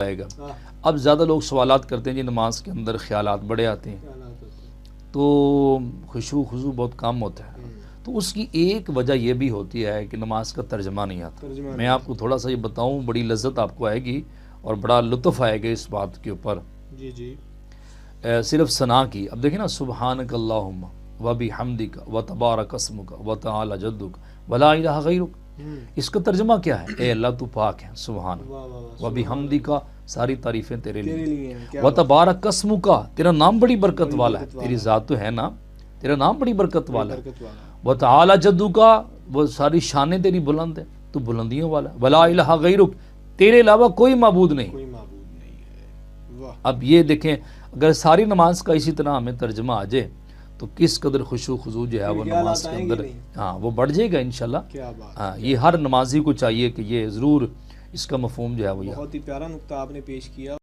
آئے گا۔ اب زیادہ لوگ سوالات کرتے ہیں جی نماز کے اندر خیالات بڑے آتے ہیں تو خشوع خضوع بہت کم ہوتا ہے، تو اس کی ایک وجہ یہ بھی ہوتی ہے کہ نماز کا ترجمہ نہیں آتا۔ میں آپ کو تھوڑا سا یہ بتاؤں، بڑی لذت آپ کو آئے گی اور بڑا لطف آئے گا اس بات کے اوپر۔ جی صرف ثنا کی، اب دیکھیں نا، سبحانک اللہم و بحمدک و تبارک اسمک و تعالی جدک ولا الہ غیرک، اس کا ترجمہ کیا ہے؟ اے اللہ تو پاک ہے، سبحان، و بحمدک، ساری تعریفیں تیرے لیے، و تبارک اسمک، تیرا نام بڑی برکت والا ہے، تیری ذات تو ہے نا، تیرا نام بڑی برکت والا ہے، و تعالی جدک، وہ ساری شانیں تیری بلند ہیں، تو بلندیوں والا ہے، ولا الہ غیرک، تیرے علاوہ کوئی معبود نہیں۔ اب یہ دیکھیں، اگر ساری نماز کا اسی طرح ہمیں ترجمہ آ جائے تو کس قدر خشوع خضوع جو ہے وہ نماز کے اندر وہ بڑھ جائے گا انشاءاللہ۔ یہ ہر نمازی کو چاہیے کہ یہ ضرور اس کا مفہوم جو ہے وہ بہت ہی پیارا نقطہ آپ نے پیش کیا۔